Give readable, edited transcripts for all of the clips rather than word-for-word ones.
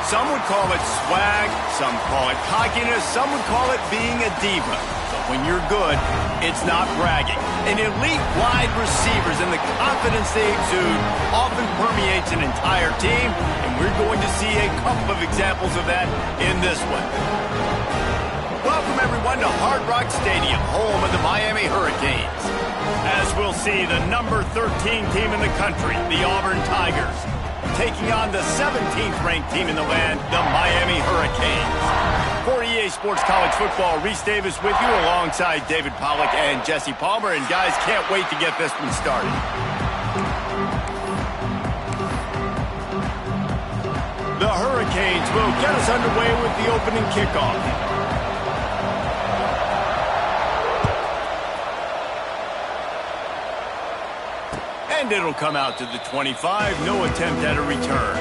Some would call it swag, some call it cockiness, some would call it being a diva. But when you're good, it's not bragging. An elite wide receivers and the confidence they exude often permeates an entire team, and we're going to see a couple of examples of that in this one. Welcome everyone to Hard Rock Stadium, home of the Miami Hurricanes. As we'll see, the number 13 team in the country, the Auburn Tigers, taking on the 17th ranked team in the land, the Miami Hurricanes. For EA Sports College Football, Reese Davis with you alongside David Pollack and Jesse Palmer. And guys, can't wait to get this one started. The Hurricanes will get us underway with the opening kickoff. And it'll come out to the 25. No attempt at a return.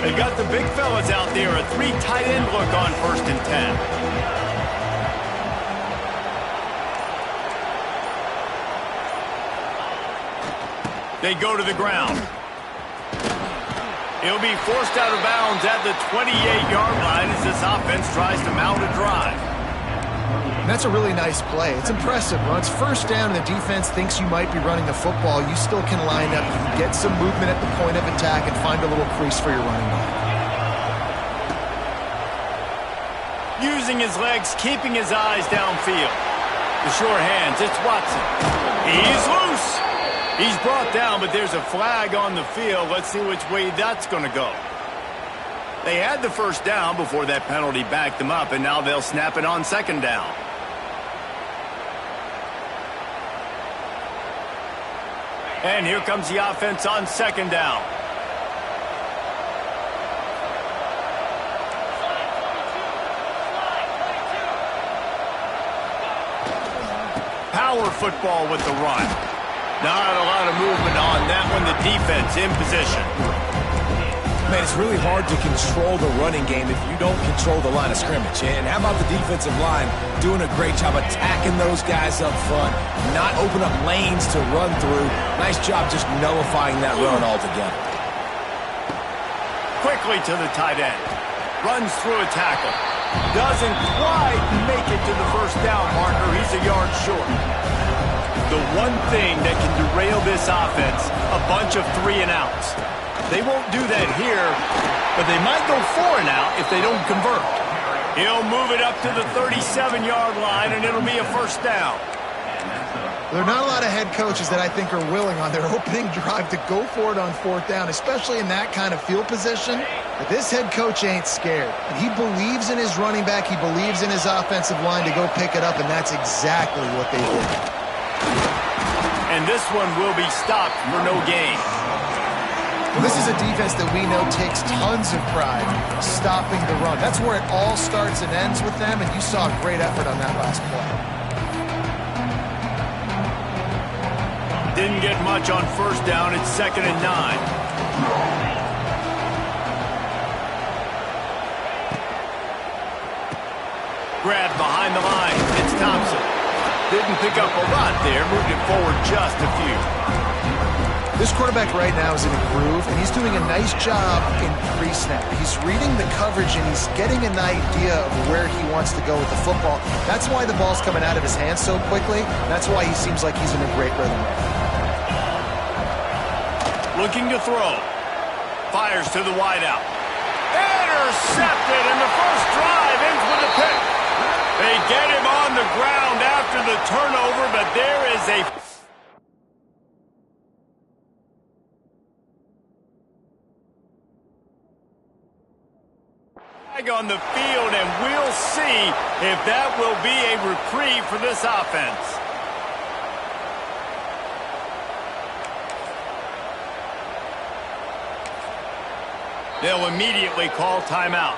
They got the big fellas out there. A 3 tight end look on 1st and 10. They go to the ground. He'll be forced out of bounds at the 28-yard line as this offense tries to mount a drive. That's a really nice play. It's impressive. When it's 1st down and the defense thinks you might be running the football, you still can line up. You can get some movement at the point of attack and find a little crease for your running back. Using his legs, keeping his eyes downfield. The sure hands, it's Watson. He's loose. He's brought down, but there's a flag on the field. Let's see which way that's going to go. They had the 1st down before that penalty backed them up, and now they'll snap it on 2nd down. And here comes the offense on 2nd down. Power football with the run. Not a lot of movement on that one. The defense in position. Man, it's really hard to control the running game if you don't control the line of scrimmage. And how about the defensive line doing a great job attacking those guys up front, not open up lanes to run through. Nice job just nullifying that run altogether. Quickly to the tight end. Runs through a tackle. Doesn't quite make it to the 1st down marker. He's a yard short. The one thing that can derail this offense, a bunch of 3 and outs. They won't do that here, but they might go 4 and out if they don't convert. He'll move it up to the 37-yard line, and it'll be a 1st down. There are not a lot of head coaches that I think are willing on their opening drive to go for it on 4th down, especially in that kind of field position. But this head coach ain't scared. He believes in his running back. He believes in his offensive line to go pick it up, and that's exactly what they did. And this one will be stopped for no gain. Well, this is a defense that we know takes tons of pride stopping the run. That's where it all starts and ends with them, and you saw a great effort on that last play. Didn't get much on 1st down. It's 2nd and 9. Grab behind the line. It's Thompson. Didn't pick up a lot there. Moved it forward just a few. This quarterback right now is in a groove, and he's doing a nice job in pre-snap. He's reading the coverage, and he's getting an idea of where he wants to go with the football. That's why the ball's coming out of his hands so quickly. That's why he seems like he's in a great rhythm. Looking to throw. Fires to the wideout. Intercepted, and the first drive ends with a pick. They get him on the ground after the turnover, but there is a flag on the field, and we'll see if that will be a reprieve for this offense. They'll immediately call timeout.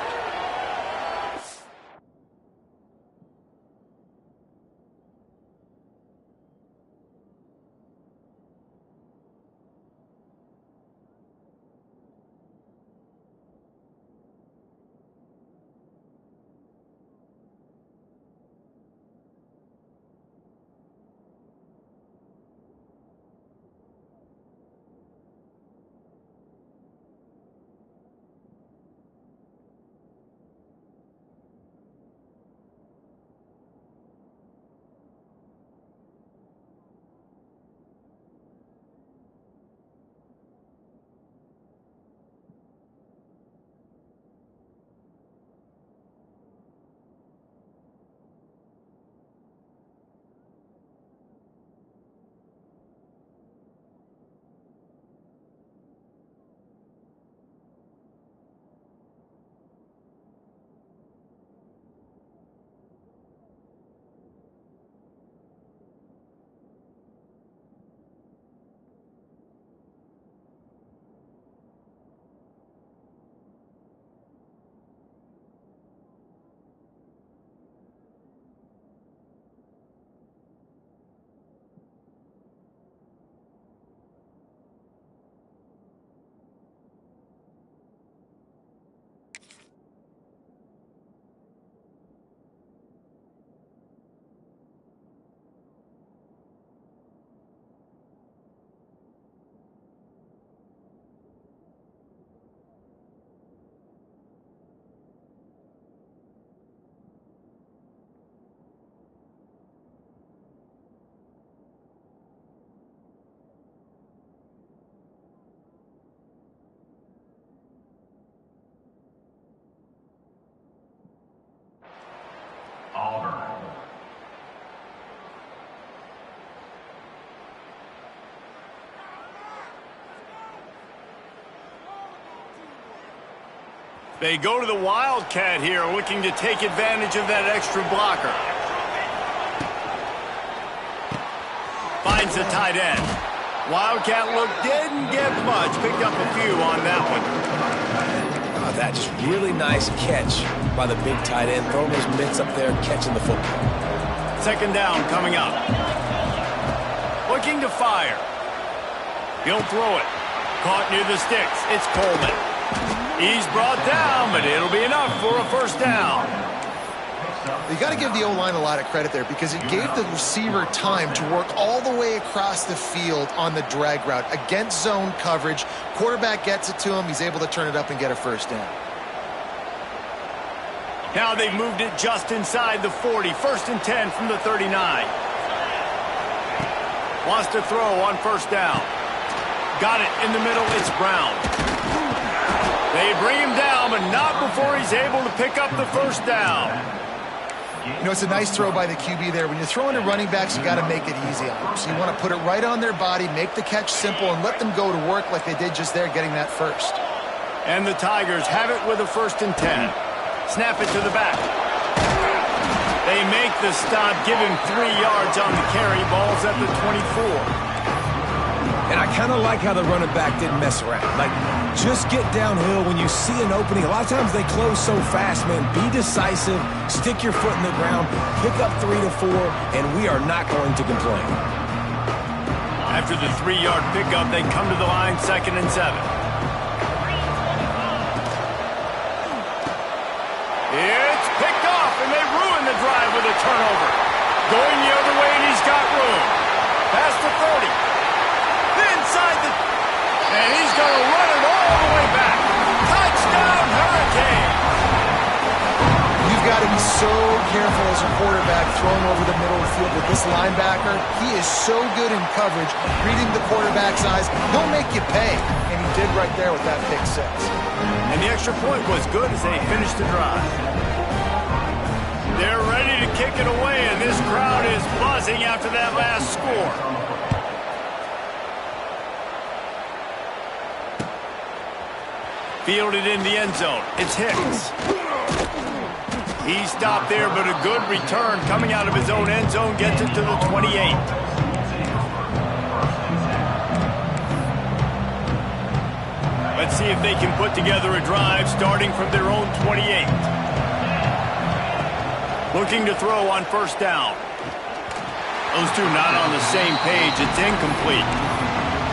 They go to the Wildcat here, looking to take advantage of that extra blocker. Finds the tight end. Wildcat look didn't get much. Picked up a few on that one. Oh, that just really nice catch by the big tight end. Throwing those mitts up there, catching the football. Second down coming up. Looking to fire. He'll throw it. Caught near the sticks. It's Coleman. He's brought down, but it'll be enough for a first down. You got to give the O-line a lot of credit there because it gave the receiver time to work all the way across the field on the drag route against zone coverage. Quarterback gets it to him. He's able to turn it up and get a first down. Now they've moved it just inside the 40. First and 10 from the 39. Wants to throw on first down. Got it in the middle. It's Brown. They bring him down, but not before he's able to pick up the first down. You know, it's a nice throw by the QB there. When you're throwing to running backs, you got to make it easy on them. So you want to put it right on their body, make the catch simple, and let them go to work like they did just there, getting that first. And the Tigers have it with a first and 10. Snap it to the back. They make the stop, give him 3 yards on the carry. Ball's at the 24. And I kind of like how the running back didn't mess around. Like, just get downhill when you see an opening. A lot of times they close so fast, man. Be decisive, stick your foot in the ground, pick up 3 to 4, and we are not going to complain. After the 3-yard pickup, they come to the line, 2nd and 7. It's picked off, and they ruin the drive with a turnover. Going the other way, and he's got room. Past the 30. And he's going to run it all the way back. Touchdown, Hurricane! You've got to be so careful as a quarterback throwing over the middle of the field with this linebacker. He is so good in coverage, reading the quarterback's eyes. He'll make you pay. And he did right there with that pick six. And the extra point was good as they finished the drive. They're ready to kick it away, and this crowd is buzzing after that last score. Fielded in the end zone. It's Hicks. He stopped there, but a good return coming out of his own end zone gets it to the 28. Let's see if they can put together a drive starting from their own 28. Looking to throw on first down. Those two not on the same page. It's incomplete.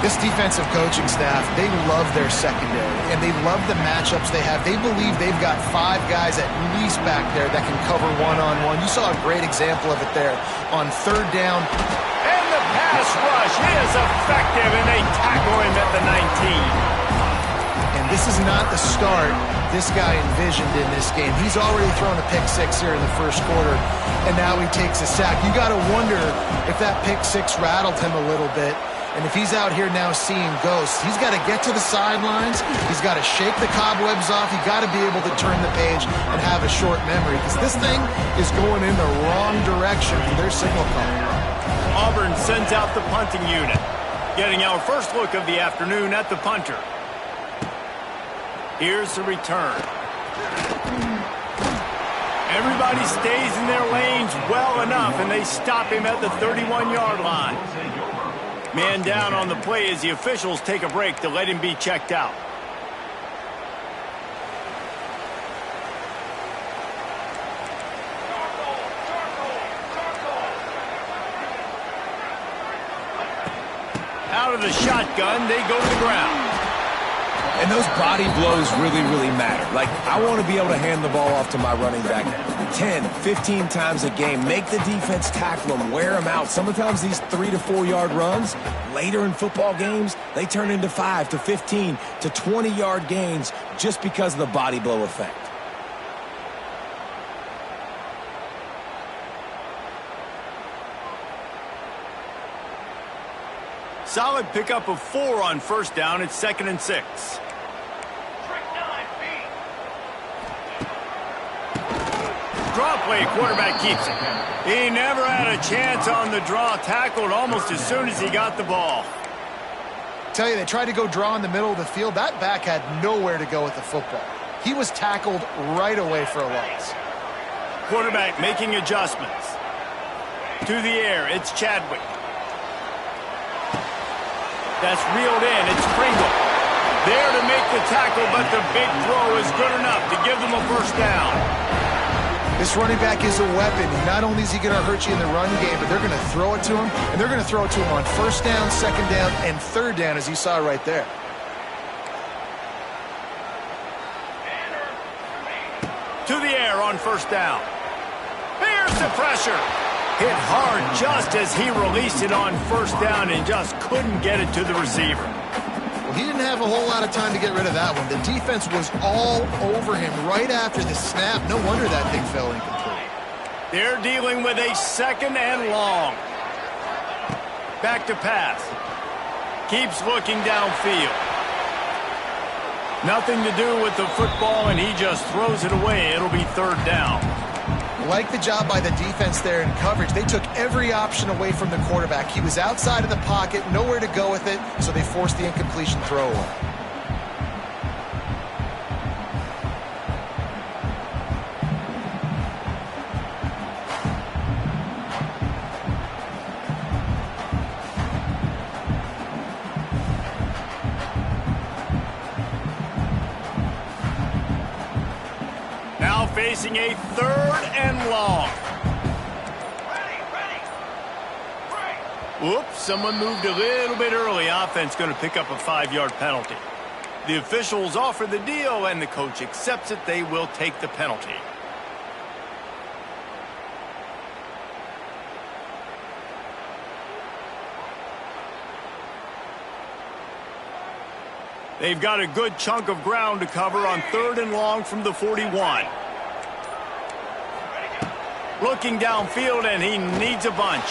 This defensive coaching staff, they love their secondary, and they love the matchups they have. They believe they've got 5 guys at least back there that can cover one-on-one. You saw a great example of it there on 3rd down. And the pass rush is effective, and they tackle him at the 19. And this is not the start this guy envisioned in this game. He's already thrown a pick 6 here in the first quarter, and now he takes a sack. You got to wonder if that pick 6 rattled him a little bit. And if he's out here now seeing ghosts, he's got to get to the sidelines. He's got to shake the cobwebs off. He's got to be able to turn the page and have a short memory because this thing is going in the wrong direction for their signal call. Auburn sends out the punting unit, getting our first look of the afternoon at the punter. Here's the return. Everybody stays in their lanes well enough, and they stop him at the 31-yard line. Man down on the play as the officials take a break to let him be checked out. Out of the shotgun, they go to the ground. And those body blows really, really matter. Like, I want to be able to hand the ball off to my running back 10, 15 times a game. Make the defense tackle them, wear them out. Sometimes these 3 to 4 yard runs, later in football games, they turn into 5 to 15 to 20 yard gains just because of the body blow effect. Solid pickup of 4 on first down. It's 2nd and 6. Draw play, quarterback keeps it. He never had a chance on the draw, tackled almost as soon as he got the ball. Tell you, they tried to go draw in the middle of the field. That back had nowhere to go with the football. He was tackled right away for a loss. Quarterback making adjustments. To the air, it's Chadwick. That's reeled in, it's Pringle. There to make the tackle, but the big throw is good enough to give them a first down. This running back is a weapon. Not only is he going to hurt you in the run game, but they're going to throw it to him, and they're going to throw it to him on first down, second down, and third down, as you saw right there. To the air on first down. Here's the pressure. Hit hard just as he released it on first down and just couldn't get it to the receiver. Well, he didn't have a whole lot of time to get rid of that one. The defense was all over him right after the snap. No wonder that thing fell incomplete. They're dealing with a second and long. Back to pass. Keeps looking downfield. Nothing to do with the football, and he just throws it away. It'll be third down. Like the job by the defense there in coverage. They took every option away from the quarterback. He was outside of the pocket, nowhere to go with it, so they forced the incompletion throw away. Facing a third and long. Whoops, someone moved a little bit early. Offense going to pick up a 5-yard penalty. The officials offer the deal, and the coach accepts it. They will take the penalty. They've got a good chunk of ground to cover on third and long from the 41. Looking downfield, and he needs a bunch.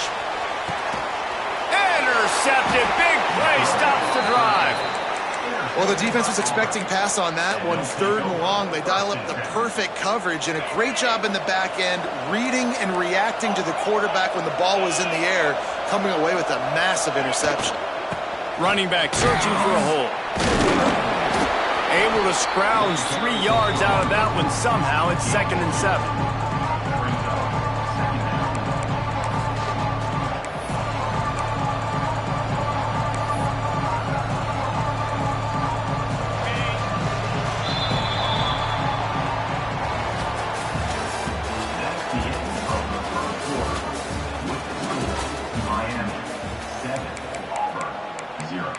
Intercepted. Big play. Stops the drive. Well, the defense was expecting pass on that one. Third and long. They dial up the perfect coverage, and a great job in the back end, reading and reacting to the quarterback when the ball was in the air, coming away with a massive interception. Running back searching for a hole. Able to scrounge 3 yards out of that one somehow. It's 2nd and 7. Miami 7, Auburn 0.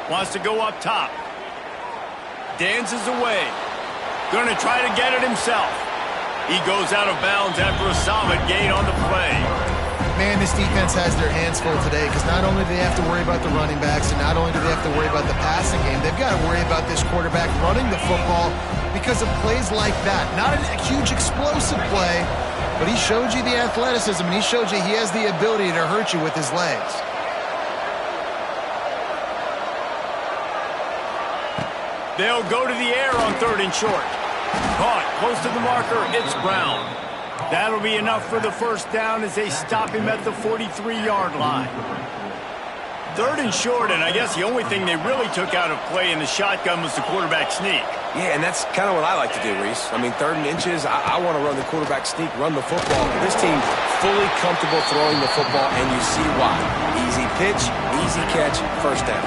Wants to go up top. Dances away. Going to try to get it himself. He goes out of bounds after a solid gain on the play. Man, this defense has their hands full today because not only do they have to worry about the running backs and not only do they have to worry about the passing game, they've got to worry about this quarterback running the football because of plays like that. Not a huge explosive play, but he showed you the athleticism and he showed you he has the ability to hurt you with his legs. They'll go to the air on third and short. Caught close to the marker. It's Brown. That'll be enough for the first down as they stop him at the 43-yard line. Third and short, and I guess the only thing they really took out of play in the shotgun was the quarterback sneak. Yeah, and that's kind of what I like to do, Reese. I mean, 3rd and inches, I want to run the quarterback sneak, run the football. This team fully comfortable throwing the football, and you see why. Easy pitch, easy catch, first down.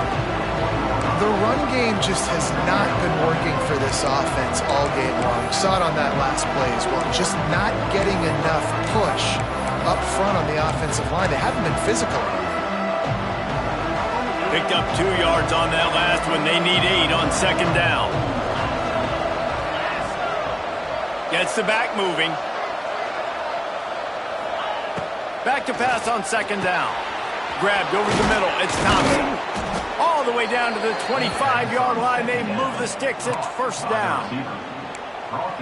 The run game just has not been working for this offense all game long. We saw it on that last play as well. Just not getting enough push up front on the offensive line. They haven't been physical. Picked up 2 yards on that last one. They need 8 on second down. Gets the back moving. Back to pass on second down. Grabbed over the middle. It's Thompson. All the way down to the 25-yard line. They move the sticks. It's first down.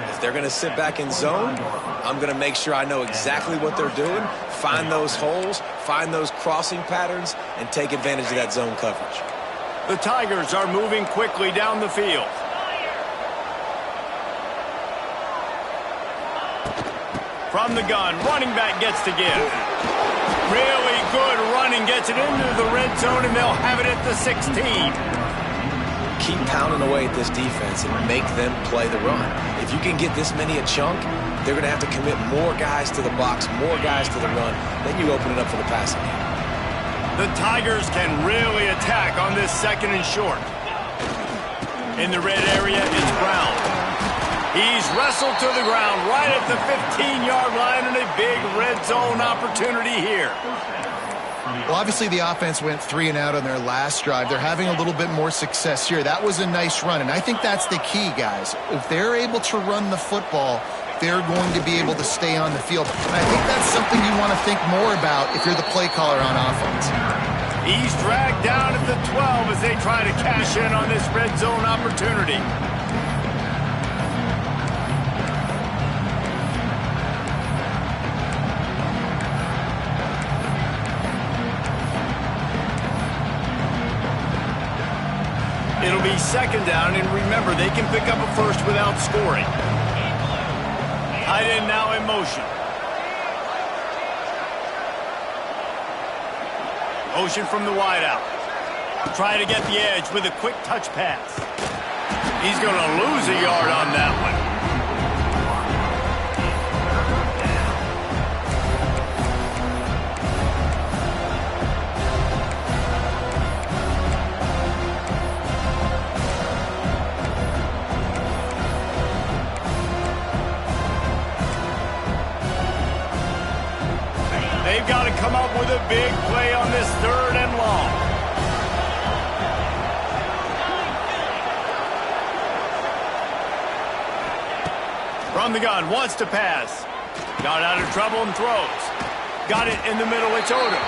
If they're going to sit back in zone, I'm going to make sure I know exactly what they're doing, find those holes, find those crossing patterns, and take advantage of that zone coverage. The Tigers are moving quickly down the field. From the gun, running back gets to give. Really good running, gets it into the red zone, and they'll have it at the 16. Keep pounding away at this defense and make them play the run. If you can get this many a chunk, they're going to have to commit more guys to the box, more guys to the run. Then you open it up for the passing game. The Tigers can really attack on this 2nd and short. In the red area is Brown. He's wrestled to the ground right at the 15-yard line, and a big red zone opportunity here. Well, obviously the offense went 3 and out on their last drive. They're having a little bit more success here. That was a nice run, and I think that's the key, guys. If they're able to run the football, they're going to be able to stay on the field. And I think that's something you want to think more about if you're the play caller on offense. He's dragged down at the 12 as they try to cash in on this red zone opportunity. It'll be 2nd down, and remember, they can pick up a first without scoring. Tight end now in motion. Motion from the wideout. Try to get the edge with a quick touch pass. He's going to lose a yard on that one. They've got to come up with a big play on this 3rd and long. From the gun, wants to pass. Got out of trouble and throws. Got it in the middle, it's Odom.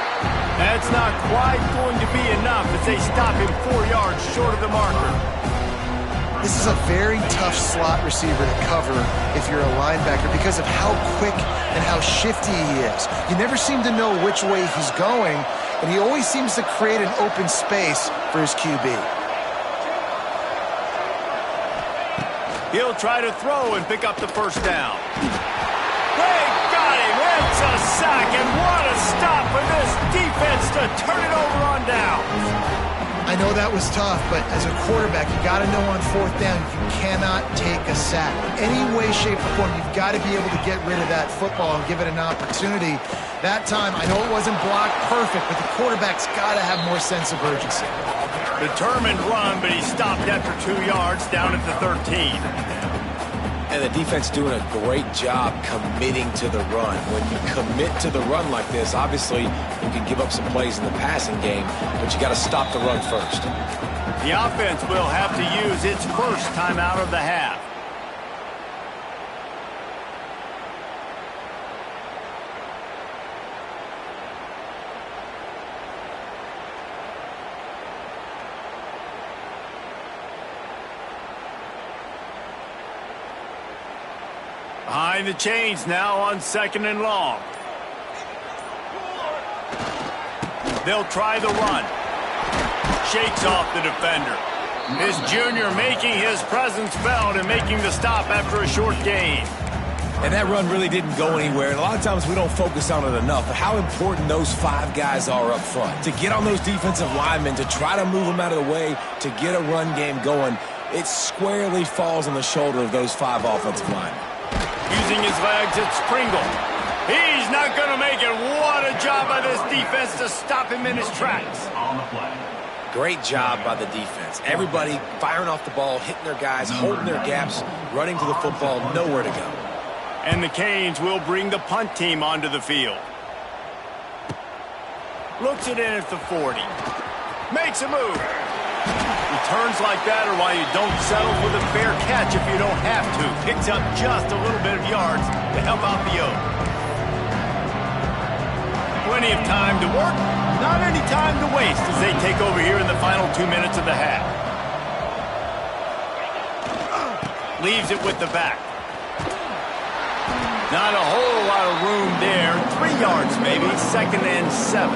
That's not quite going to be enough as they stop him 4 yards short of the marker. This is a very tough slot receiver to cover if you're a linebacker because of how quick and how shifty he is. You never seem to know which way he's going, and he always seems to create an open space for his QB. He'll try to throw and pick up the 1st down. They got him. It's a sack, and what a stop for this defense to turn it over on downs. I know that was tough, but as a quarterback, you got to know on 4th down, you cannot take a sack. Any way, shape, or form, you've got to be able to get rid of that football and give it an opportunity. That time, I know it wasn't blocked perfect, but the quarterback's got to have more sense of urgency. Determined run, but he stopped after 2 yards down at the 13. And the defense doing a great job committing to the run. When you commit to the run like this, obviously you can give up some plays in the passing game, but you got to stop the run first. The offense will have to use its 1st timeout of the half. Behind the chains now on 2nd and long. They'll try the run. Shakes off the defender. This junior making his presence felt and making the stop after a short gain. And that run really didn't go anywhere. And a lot of times we don't focus on it enough. But how important those 5 guys are up front. To get on those defensive linemen, to try to move them out of the way, to get a run game going, it squarely falls on the shoulder of those 5 offensive linemen. Using his legs, it's Pringle. He's not going to make it. What a job by this defense to stop him in his tracks. On the play. Great job by the defense. Everybody firing off the ball, hitting their guys, holding their gaps, running to the football, nowhere to go. And the Canes will bring the punt team onto the field. Looks it in at the 40. Makes a move. Returns like that are why you don't settle for the fair catch if you don't have to. Picks up just a little bit of yards to help out the Oak. Plenty of time to work, not any time to waste as they take over here in the final 2 minutes of the half. Leaves it with the back. Not a whole lot of room there. 3 yards maybe, 2nd and 7.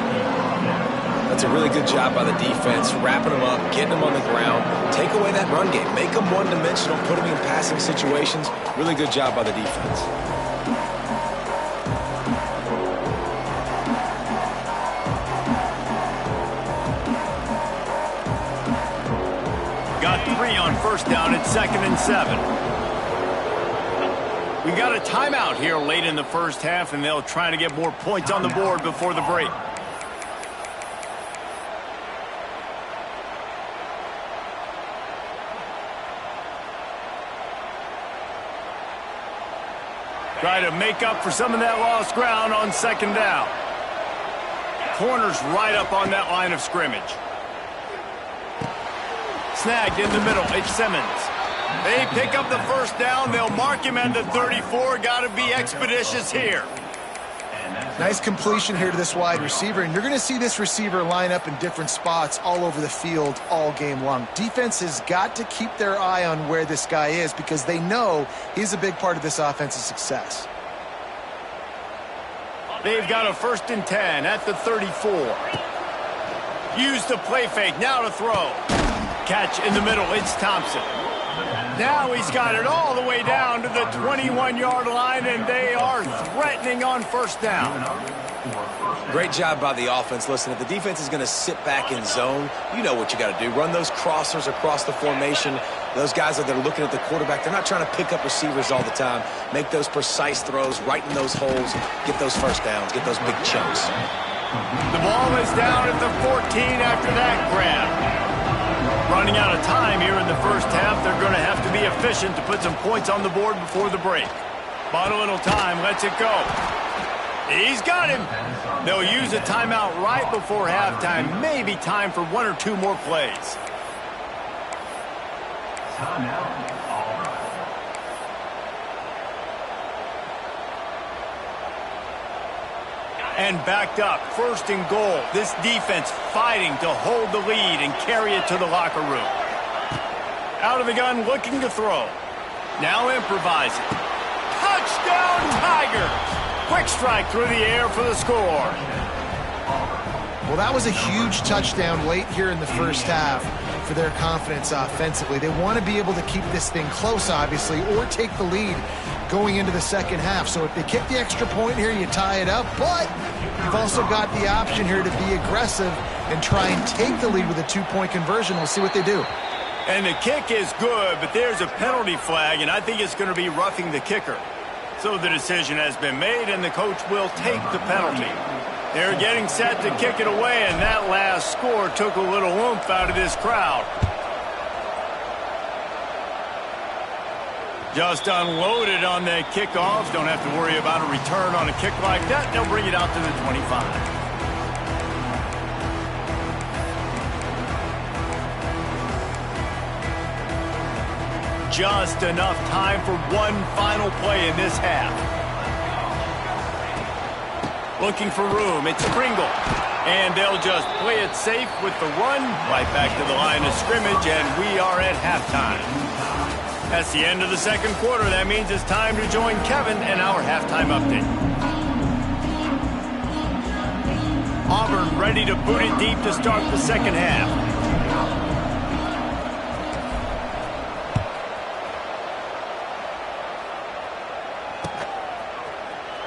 That's a really good job by the defense, wrapping them up, getting them on the ground. Take away that run game. Make them one-dimensional, put them in passing situations. Really good job by the defense. 2nd and 7. We got a timeout here late in the first half, and they'll try to get more points on the board before the break. Try to make up for some of that lost ground on 2nd down. Corner's right up on that line of scrimmage. Snagged in the middle. It's Simmons. They pick up the first down. They'll mark him at the 34. Got to be expeditious here. Nice completion here to this wide receiver, and you're going to see this receiver line up in different spots all over the field all game long. Defense has got to keep their eye on where this guy is because they know he's a big part of this offense's success. They've got a 1st and 10 at the 34. Use the play fake. Now to throw. Catch in the middle. It's Thompson. Now he's got it all the way down to the 21-yard line, and they are threatening on 1st down. Great job by the offense. Listen, if the defense is going to sit back in zone, you know what you got to do. Run those crossers across the formation. Those guys that are looking at the quarterback, they're not trying to pick up receivers all the time. Make those precise throws, right in those holes, get those 1st downs, get those big chunks. The ball is down at the 14 after that grab. Running out of time here in the first half. They're going to have to be efficient to put some points on the board before the break. Bought a little time. Lets it go. He's got him. They'll use a timeout right before halftime. Maybe time for 1 or 2 more plays. Timeout, Auburn. And backed up, 1st and goal. This defense fighting to hold the lead and carry it to the locker room. Out of the gun, looking to throw. Now improvising. Touchdown, Tigers! Quick strike through the air for the score. Well, that was a huge touchdown late here in the first half for their confidence offensively. They want to be able to keep this thing close, obviously, or take the lead going into the second half. So if they kick the extra point here, you tie it up, but you've also got the option here to be aggressive and try and take the lead with a 2-point conversion. We'll see what they do. And the kick is good, but there's a penalty flag, and I think it's going to be roughing the kicker. So the decision has been made, and the coach will take the penalty. They're getting set to kick it away, and that last score took a little oomph out of this crowd. Just unloaded on that kickoff. Don't have to worry about a return on a kick like that. They'll bring it out to the 25. Just enough time for one final play in this half. Looking for room. It's Pringle. And they'll just play it safe with the run. Right back to the line of scrimmage, and we are at halftime. That's the end of the second quarter. That means it's time to join Kevin and our halftime update. Auburn ready to boot it deep to start the second half.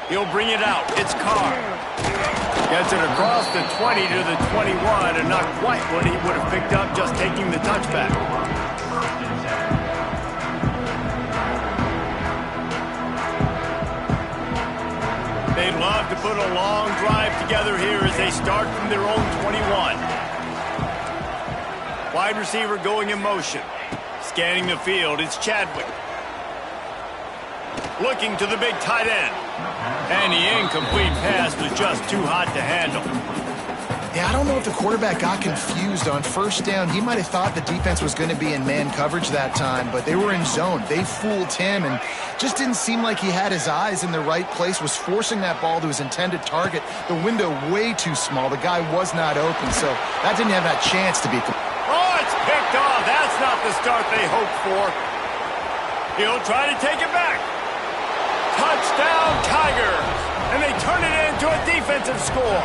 He'll bring it out. It's Carr. Gets it across the 20 to the 21, and not quite what he would have picked up just taking the touchback. They'd love to put a long drive together here as they start from their own 21. Wide receiver going in motion. Scanning the field, it's Chadwick. Looking to the big tight end. And the incomplete pass was just too hot to handle. Yeah, I don't know if the quarterback got confused on 1st down. He might have thought the defense was going to be in man coverage that time, but they were in zone. They fooled him and just didn't seem like he had his eyes in the right place, was forcing that ball to his intended target. The window way too small. The guy was not open, so that didn't have that chance to be. Oh, it's picked off. That's not the start they hoped for. He'll try to take it back. Touchdown, Tigers. And they turn it into a defensive score.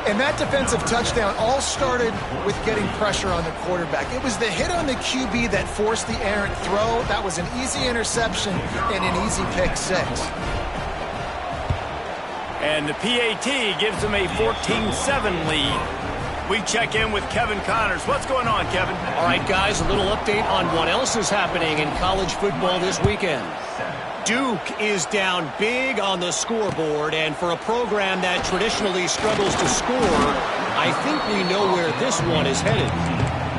And that defensive touchdown all started with getting pressure on the quarterback. It was the hit on the QB that forced the errant throw. That was an easy interception and an easy pick 6. And the PAT gives them a 14-7 lead. We check in with Kevin Connors. What's going on, Kevin? All right, guys, a little update on what else is happening in college football this weekend. Duke is down big on the scoreboard, and for a program that traditionally struggles to score, I think we know where this one is headed.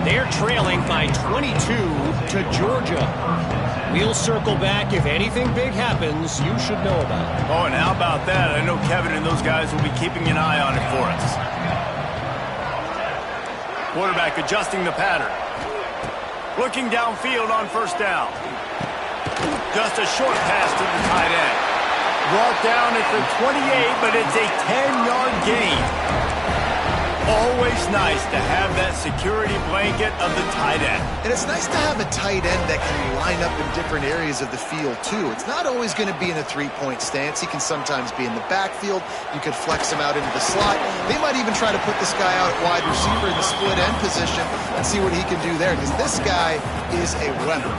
They're trailing by 22 to Georgia. We'll circle back if anything big happens you should know about. Oh, and how about that? I know Kevin and those guys will be keeping an eye on it for us. Quarterback adjusting the pattern. Looking downfield on first down. Just a short pass to the tight end. Brought down at the 28, but it's a 10-yard gain. Always nice to have that security blanket of the tight end. And it's nice to have a tight end that can line up in different areas of the field, too. It's not always going to be in a three-point stance. He can sometimes be in the backfield. You could flex him out into the slot. They might even try to put this guy out at wide receiver in the split end position and see what he can do there, because this guy is a weapon.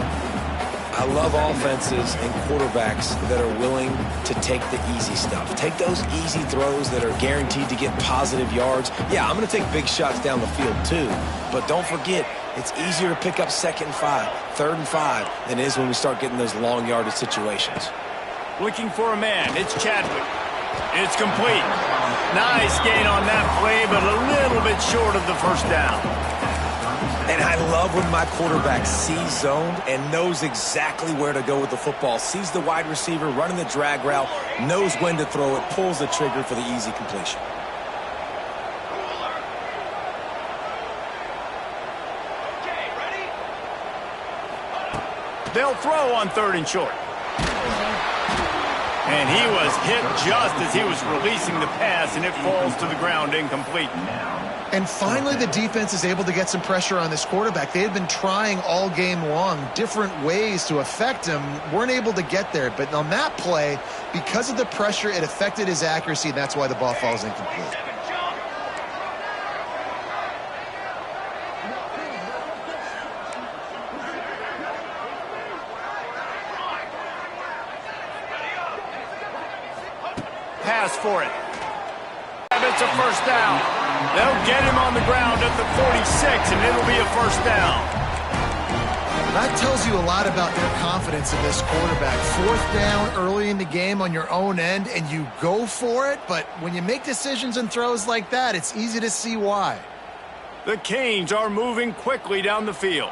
I love offenses and quarterbacks that are willing to take the easy stuff. Take those easy throws that are guaranteed to get positive yards. Yeah, I'm going to take big shots down the field too. But don't forget, it's easier to pick up 2nd and 5, 3rd and 5 than it is when we start getting those long yardage situations. Looking for a man. It's Chadwick. It's complete. Nice gain on that play, but a little bit short of the first down. And I love when my quarterback sees zoned and knows exactly where to go with the football. Sees the wide receiver running the drag route, knows when to throw it, pulls the trigger for the easy completion. They'll throw on 3rd and short. And he was hit just as he was releasing the pass, and it falls to the ground incomplete. And finally, the defense is able to get some pressure on this quarterback. They had been trying all game long different ways to affect him, weren't able to get there. But on that play, because of the pressure, it affected his accuracy, and that's why the ball falls incomplete. Pass for it. It's a first down. They'll get him on the ground at the 46, and it'll be a first down. That tells you a lot about their confidence in this quarterback. 4th down early in the game on your own end, and you go for it. But when you make decisions and throws like that, it's easy to see why. The Canes are moving quickly down the field.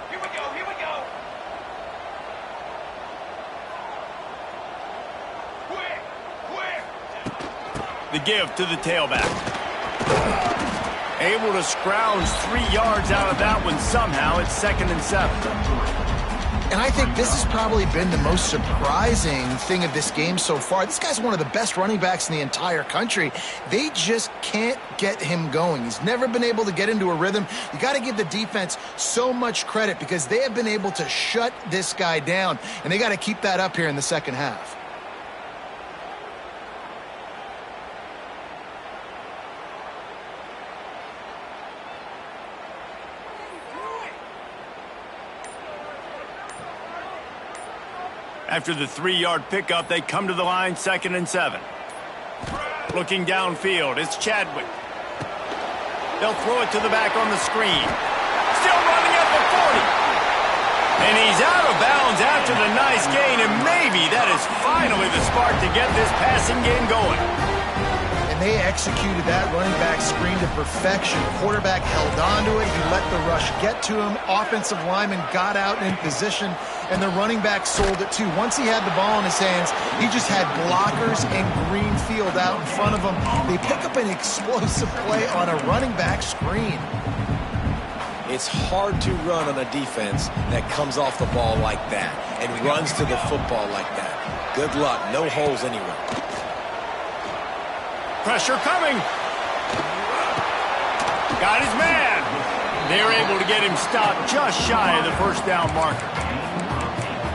Here we go, here we go. The give to the tailback. Able to scrounge 3 yards out of that one somehow. It's 2nd and 7. And I think this has probably been the most surprising thing of this game so far. This guy's one of the best running backs in the entire country. They just can't get him going. He's never been able to get into a rhythm. You got to give the defense so much credit because they have been able to shut this guy down, and they got to keep that up here in the second half. After the 3-yard pickup, they come to the line, 2nd and 7. Looking downfield, it's Chadwick. They'll throw it to the back on the screen. Still running at the 40. And he's out of bounds after the nice gain, and maybe that is finally the spark to get this passing game going. And they executed that running back screen to perfection. Quarterback held on to it. He let the rush get to him. Offensive lineman got out in position, and the running back sold it too. Once he had the ball in his hands, he just had blockers and green field out in front of him. They pick up an explosive play on a running back screen. It's hard to run on a defense that comes off the ball like that and runs to the football like that. Good luck. No holes anywhere. Pressure coming. Got his man. They're able to get him stopped just shy of the first down marker.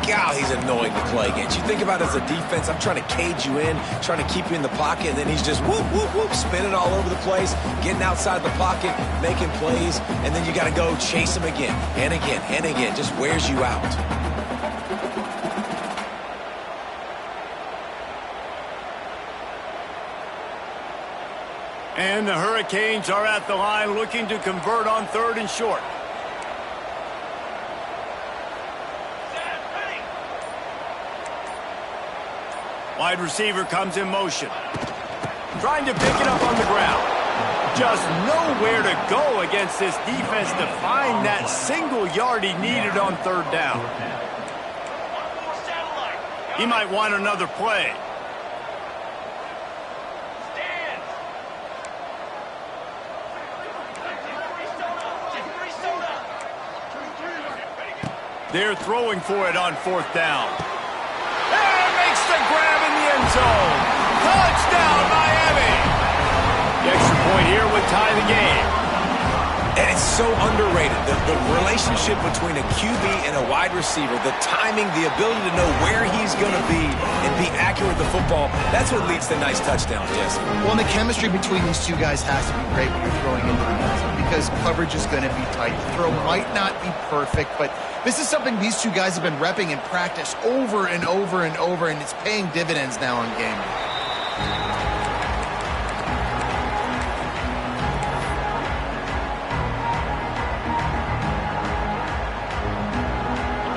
God, he's annoying to play against. You think about it as a defense, I'm trying to cage you in, trying to keep you in the pocket, and then he's just whoop, whoop, whoop, spinning all over the place, getting outside the pocket, making plays, and then you got to go chase him again and again and again. Just wears you out. And the Hurricanes are at the line looking to convert on 3rd and short. Wide receiver comes in motion. Trying to pick it up on the ground. Just nowhere to go against this defense to find that single yard he needed on 3rd down. He might want another play. They're throwing for it on 4th down. And makes the grab in the end zone. Touchdown, Miami. The extra point here would tie the game. And it's so underrated. The relationship between a QB and a wide receiver, the timing, the ability to know where he's going to be and be accurate with the football, that's what leads to nice touchdowns, Jesse. Well, and the chemistry between these two guys has to be great when you're throwing into the end zone because coverage is going to be tight. The throw might not be perfect, but this is something these two guys have been repping in practice over and over and over, and it's paying dividends now on game day.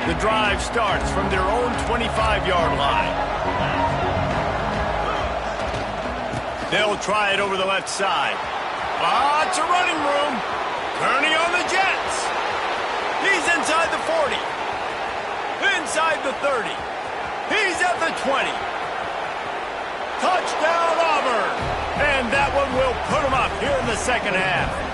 The drive starts from their own 25-yard line. They'll try it over the left side. Lots of running room. Kearney on the Jets. He's inside the 40. Inside the 30. He's at the 20. Touchdown, Auburn. And that one will put him up here in the second half.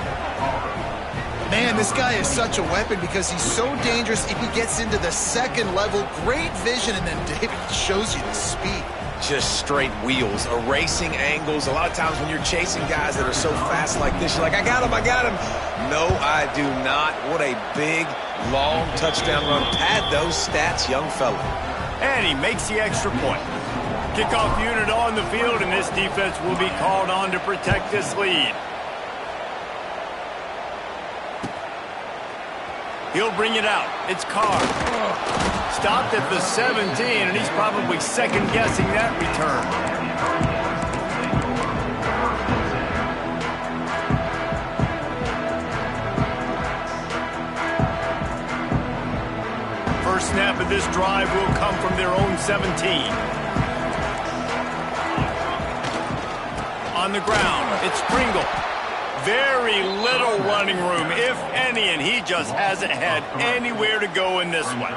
Man, this guy is such a weapon because he's so dangerous if he gets into the second level. Great vision, and then David shows you the speed. Just straight wheels, erasing angles. A lot of times when you're chasing guys that are so fast like this, you're like, I got him, I got him. No, I do not. What a big, long touchdown run. Pad those stats, young fella. And he makes the extra point. Kickoff unit on the field, and this defense will be called on to protect this lead. He'll bring it out. It's Carr. Stopped at the 17, and he's probably second-guessing that return. First snap of this drive will come from their own 17. On the ground, it's Pringle. Very little running room, if any, and he just hasn't had anywhere to go in this one.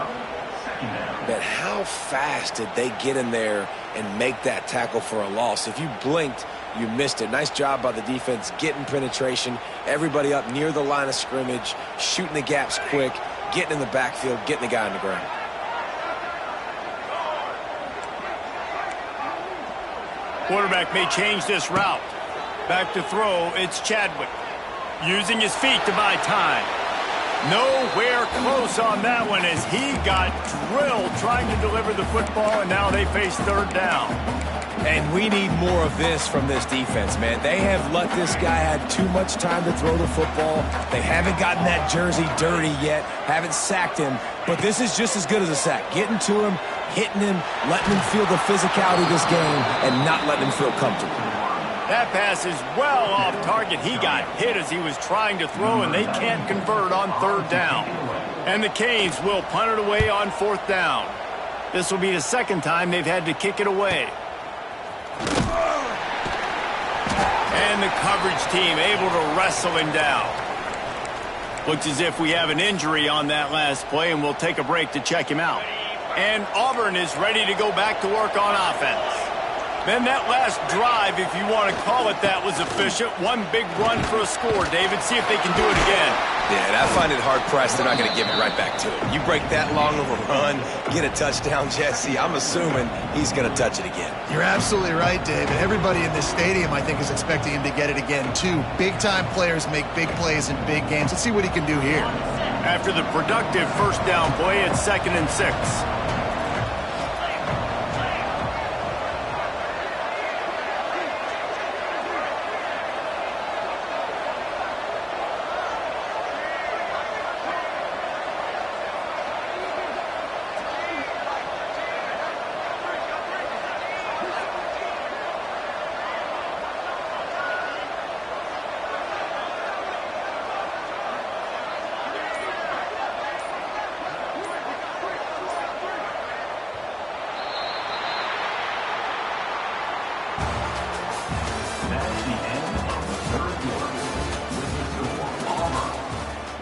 But how fast did they get in there and make that tackle for a loss? If you blinked, you missed it. Nice job by the defense getting penetration, everybody up near the line of scrimmage, shooting the gaps quick, getting in the backfield, getting the guy on the ground. Quarterback may change this route. Back to throw, it's Chadwick. Using his feet to buy time. Nowhere close on that one as he got drilled trying to deliver the football, and now they face 3rd down. And we need more of this from this defense, man. They have let this guy have too much time to throw the football. They haven't gotten that jersey dirty yet, haven't sacked him, but this is just as good as a sack. Getting to him, hitting him, letting him feel the physicality of this game, and not letting him feel comfortable. That pass is well off target. He got hit as he was trying to throw, and they can't convert on 3rd down. And the Canes will punt it away on 4th down. This will be the second time they've had to kick it away. And the coverage team able to wrestle him down. Looks as if we have an injury on that last play, and we'll take a break to check him out. And Auburn is ready to go back to work on offense. Then that last drive, if you want to call it that, was efficient. One big run for a score. David, see if they can do it again. Yeah, and I find it hard-pressed they're not going to give it right back to him. You break that long of a run, get a touchdown, Jesse, I'm assuming he's going to touch it again. You're absolutely right, David. Everybody in this stadium, I think, is expecting him to get it again, too. Big-time players make big plays in big games. Let's see what he can do here. After the productive first down play, it's 2nd and 6.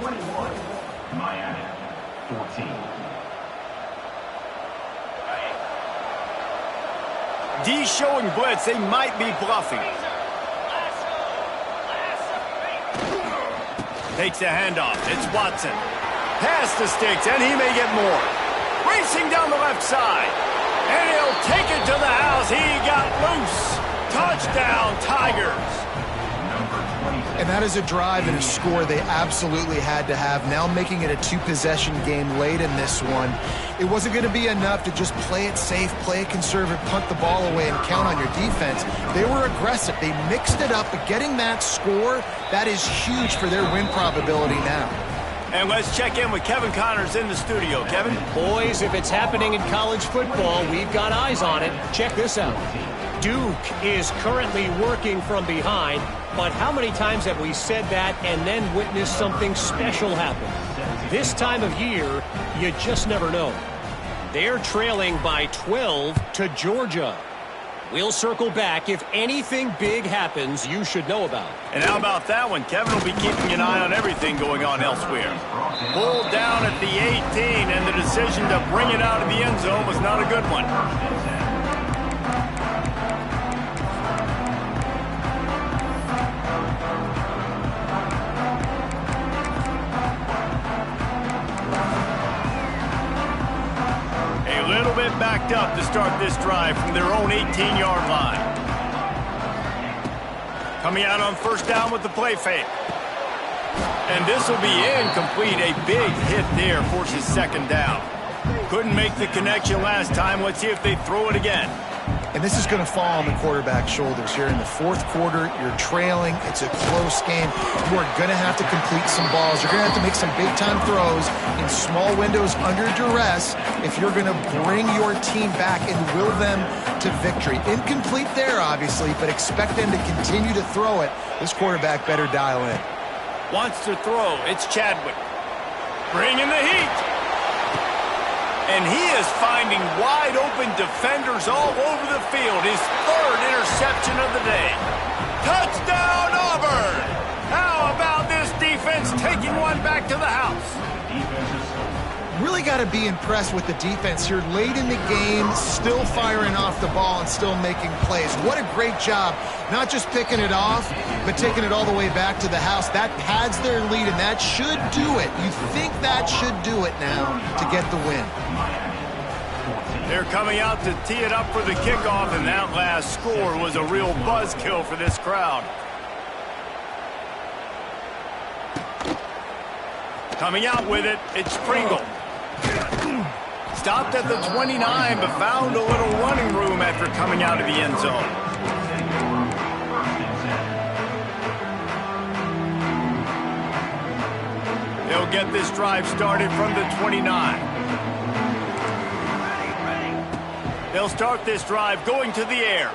21, Miami 14. D showing blitz. They might be bluffing. Takes a handoff. It's Watson. Pass the sticks, and he may get more. Racing down the left side. And he'll take it to the house. He got loose. Touchdown, Tigers. And that is a drive and a score they absolutely had to have. Now making it a two-possession game late in this one. It wasn't going to be enough to just play it safe, play it conservative, punt the ball away, and count on your defense. They were aggressive. They mixed it up, but getting that score, that is huge for their win probability now. And let's check in with Kevin Connors in the studio. Kevin? Boys, if it's happening in college football, we've got eyes on it. Check this out. Duke is currently working from behind, but how many times have we said that and then witnessed something special happen? This time of year, you just never know. They're trailing by 12 to Georgia. We'll circle back. If anything big happens, you should know about. And how about that one? Kevin will be keeping an eye on everything going on elsewhere. Pulled down at the 18, and the decision to bring it out of the end zone was not a good one. Backed up to start this drive from their own 18-yard line. Coming out on first down with the play fake. And this will be incomplete. A big hit there forces second down. Couldn't make the connection last time. Let's see if they throw it again. And this is going to fall on the quarterback's shoulders here in the fourth quarter. You're trailing. It's a close game. You are going to have to complete some balls. You're going to have to make some big-time throws in small windows under duress if you're going to bring your team back and will them to victory. Incomplete there, obviously, but expect them to continue to throw it. This quarterback better dial in. Wants to throw. It's Chadwick. Bringing the heat. And he is finding wide-open defenders all over the field. His third interception of the day. Touchdown, Auburn! How about this defense taking one back to the house? Really got to be impressed with the defense here late in the game, still firing off the ball and still making plays. What a great job, not just picking it off, but taking it all the way back to the house. That pads their lead, and that should do it. You think that should do it now to get the win. They're coming out to tee it up for the kickoff, and that last score was a real buzzkill for this crowd. Coming out with it, it's Pringle. Stopped at the 29, but found a little running room after coming out of the end zone. They'll get this drive started from the 29. They'll start this drive going to the air.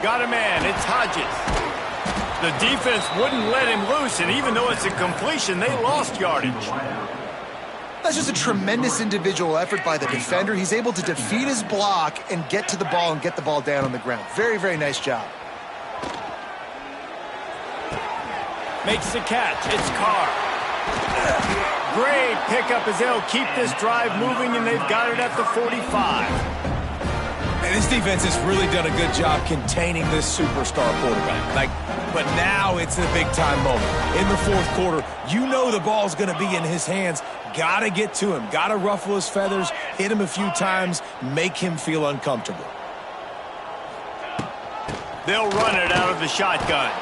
Got a man, it's Hodges. The defense wouldn't let him loose, and even though it's a completion, they lost yardage. That's just a tremendous individual effort by the defender. He's able to defeat his block and get to the ball and get the ball down on the ground. Very, very nice job. Makes the catch. It's Carr. Great pickup as they'll keep this drive moving, and they've got it at the 45. And this defense has really done a good job containing this superstar quarterback. But now it's a big-time moment. In the fourth quarter, you know the ball's going to be in his hands. Got to get to him. Got to ruffle his feathers, hit him a few times, make him feel uncomfortable. They'll run it out of the shotgun.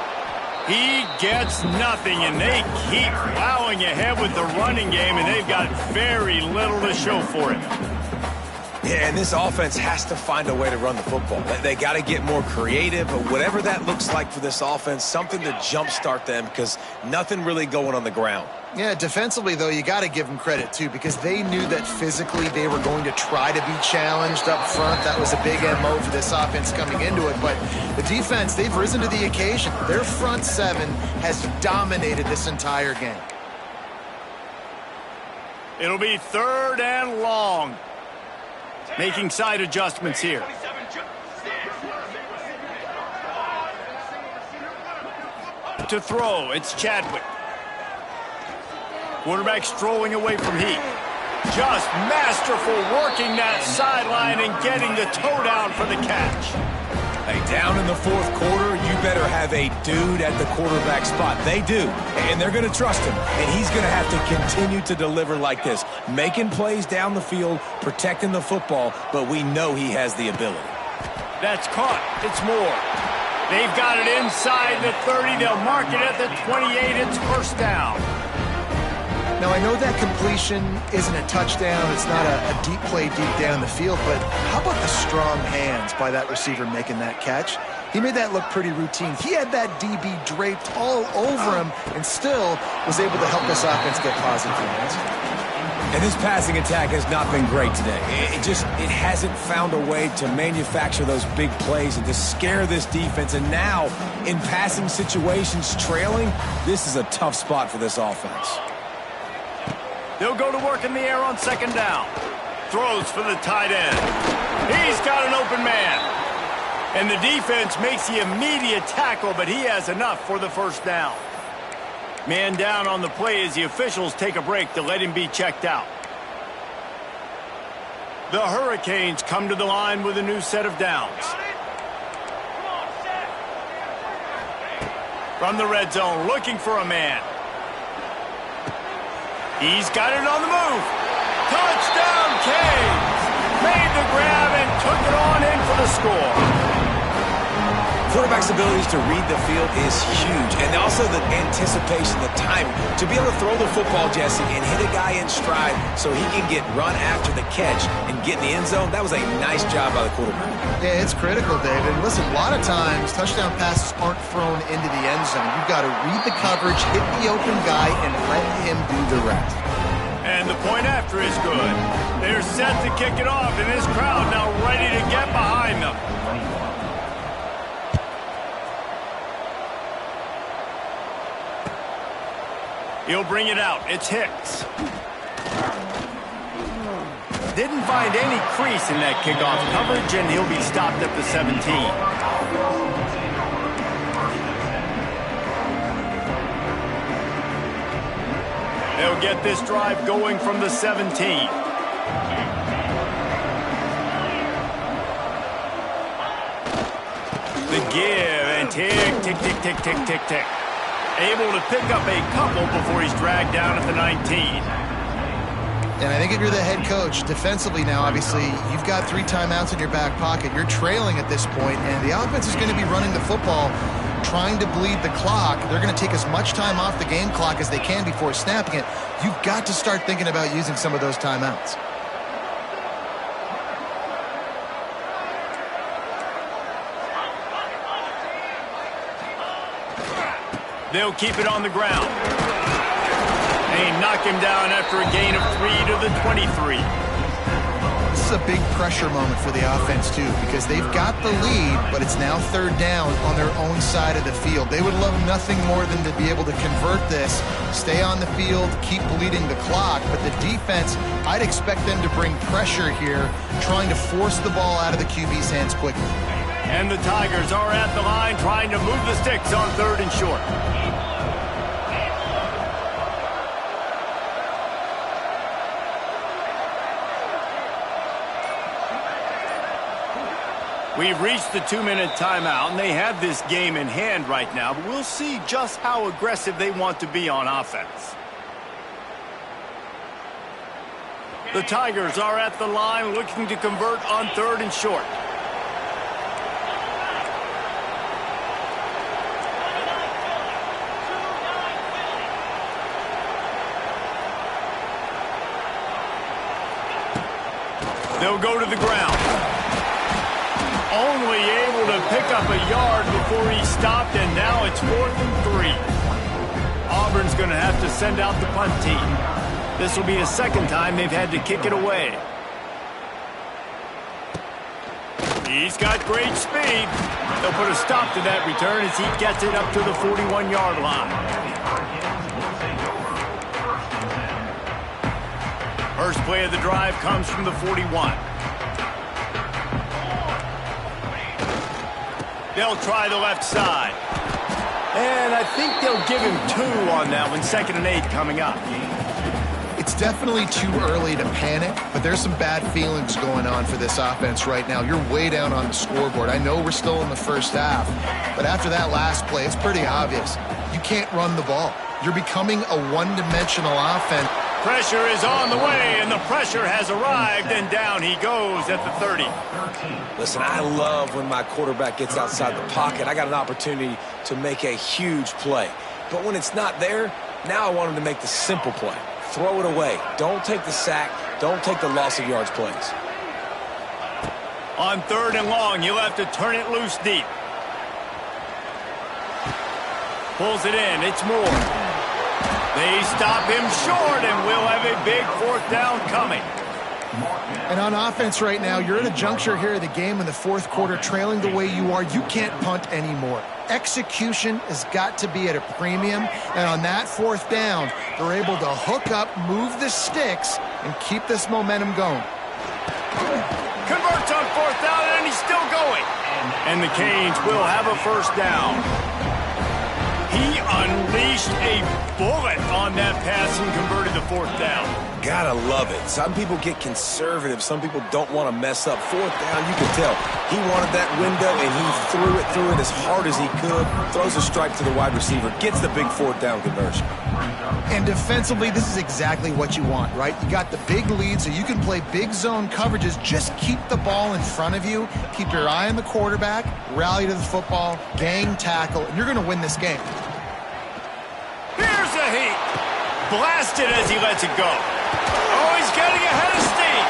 He gets nothing, and they keep plowing ahead with the running game, and they've got very little to show for it. Yeah, and this offense has to find a way to run the football. They got to get more creative, but whatever that looks like for this offense, something to jumpstart them because nothing really going on the ground. Yeah, defensively, though, you got to give them credit, too, because they knew that physically they were going to try to be challenged up front. That was a big MO for this offense coming into it. But the defense, they've risen to the occasion. Their front seven has dominated this entire game. It'll be 3rd and long. Making side adjustments here. To throw, it's Chadwick. Quarterback strolling away from heat. Just masterful working that sideline and getting the toe down for the catch. Hey, down in the fourth quarter, you better have a dude at the quarterback spot. They do, and they're going to trust him. And he's going to have to continue to deliver like this, making plays down the field, protecting the football, but we know he has the ability. That's caught. It's Moore. They've got it inside the 30. They'll mark it at the 28. It's first down. Now, I know that completion isn't a touchdown. It's not a deep play deep down the field, but how about the strong hands by that receiver making that catch? He made that look pretty routine. He had that DB draped all over him and still was able to help this offense get positive yards. And this passing attack has not been great today. It hasn't found a way to manufacture those big plays and to scare this defense. And now, in passing situations, trailing, this is a tough spot for this offense. They'll go to work in the air on second down. Throws for the tight end. He's got an open man. And the defense makes the immediate tackle, but he has enough for the first down. Man down on the play as the officials take a break to let him be checked out. The Hurricanes come to the line with a new set of downs. From the red zone, looking for a man. He's got it on the move. Touchdown, Canes! Made the grab and took it on in for the score. Quarterback's abilities to read the field is huge, and also the anticipation, the timing. To be able to throw the football, Jesse, and hit a guy in stride so he can get run after the catch and get in the end zone, that was a nice job by the quarterback. Yeah, it's critical, David. And listen, a lot of times touchdown passes aren't thrown into the end zone. You've got to read the coverage, hit the open guy, and let him do the rest. And the point after is good. They're set to kick it off, and this crowd now ready to get behind them. He'll bring it out. It's Hicks. Didn't find any crease in that kickoff coverage, and he'll be stopped at the 17. They'll get this drive going from the 17. The give and tick, tick, tick, tick, tick, tick, tick. Able to pick up a couple before he's dragged down at the 19. And I think if you're the head coach, defensively now, obviously, you've got 3 timeouts in your back pocket. You're trailing at this point, and the offense is going to be running the football, trying to bleed the clock. They're going to take as much time off the game clock as they can before snapping it. You've got to start thinking about using some of those timeouts. They'll keep it on the ground. They knock him down after a gain of 3 to the 23. This is a big pressure moment for the offense, too, because they've got the lead, but it's now third down on their own side of the field. They would love nothing more than to be able to convert this, stay on the field, keep bleeding the clock. But the defense, I'd expect them to bring pressure here, trying to force the ball out of the QB's hands quickly. And the Tigers are at the line trying to move the sticks on third and short. We've reached the 2-minute timeout, and they have this game in hand right now, but we'll see just how aggressive they want to be on offense. The Tigers are at the line looking to convert on third and short. They'll go to the ground. Only able to pick up a yard before he stopped, and now it's 4th and 3. Auburn's going to have to send out the punt team. This will be the second time they've had to kick it away. He's got great speed. They'll put a stop to that return as he gets it up to the 41-yard line. First play of the drive comes from the 41. They'll try the left side. And I think they'll give him 2 on that one. 2nd and 8 coming up. It's definitely too early to panic, but there's some bad feelings going on for this offense right now. You're way down on the scoreboard. I know we're still in the first half, but after that last play, it's pretty obvious. You can't run the ball. You're becoming a one-dimensional offense. Pressure is on the way, and the pressure has arrived, and down he goes at the 30. Listen, I love when my quarterback gets outside the pocket. I got an opportunity to make a huge play. But when it's not there, now I want him to make the simple play. Throw it away. Don't take the sack. Don't take the loss of yards plays. On 3rd and long, you'll have to turn it loose deep. Pulls it in. It's Moore. They stop him short, and we'll have a big 4th down coming. And on offense right now, you're at a juncture here of the game in the 4th quarter, trailing the way you are. You can't punt anymore. Execution has got to be at a premium, and on that 4th down, they're able to hook up, move the sticks, and keep this momentum going. Converts on 4th down, and he's still going. And the Canes will have a 1st down. He unleashed a bullet on that pass and converted the 4th down. Gotta love it. Some people get conservative. Some people don't want to mess up. 4th down, you can tell. He wanted that window, and he threw it as hard as he could. Throws a strike to the wide receiver. Gets the big 4th down conversion. And defensively, this is exactly what you want, right? You got the big lead, so you can play big zone coverages. Just keep the ball in front of you. Keep your eye on the quarterback. Rally to the football. Gang tackle. And you're going to win this game. Here's a heat. Blasted as he lets it go. Oh, he's getting ahead of steam.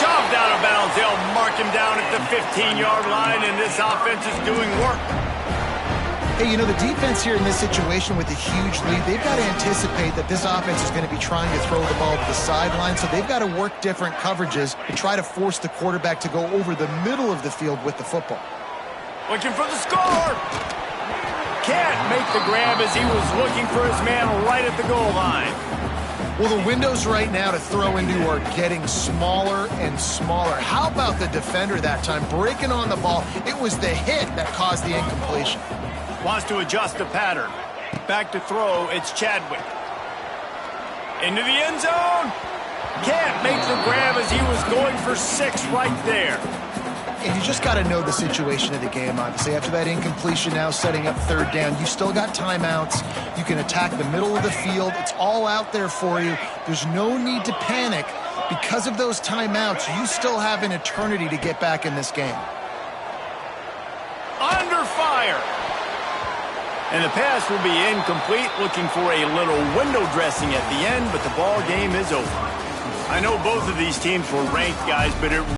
Shoved out of bounds. They'll mark him down at the 15-yard line, and this offense is doing work. Hey, you know, the defense here in this situation with a huge lead, they've got to anticipate that this offense is going to be trying to throw the ball to the sideline, so they've got to work different coverages to try to force the quarterback to go over the middle of the field with the football. Looking for the score. Can't make the grab as he was looking for his man right at the goal line. Well, the windows right now to throw into are getting smaller and smaller. How about the defender that time breaking on the ball? It was the hit that caused the incompletion. Wants to adjust the pattern. Back to throw, it's Chadwick. Into the end zone. Can't make the grab as he was going for 6 right there. And you just got to know the situation of the game, obviously. After that incompletion, now setting up 3rd down, you still got timeouts. You can attack the middle of the field. It's all out there for you. There's no need to panic. Because of those timeouts, you still have an eternity to get back in this game. Under fire. And the pass will be incomplete, looking for a little window dressing at the end, but the ball game is over. I know both of these teams were ranked, guys, but it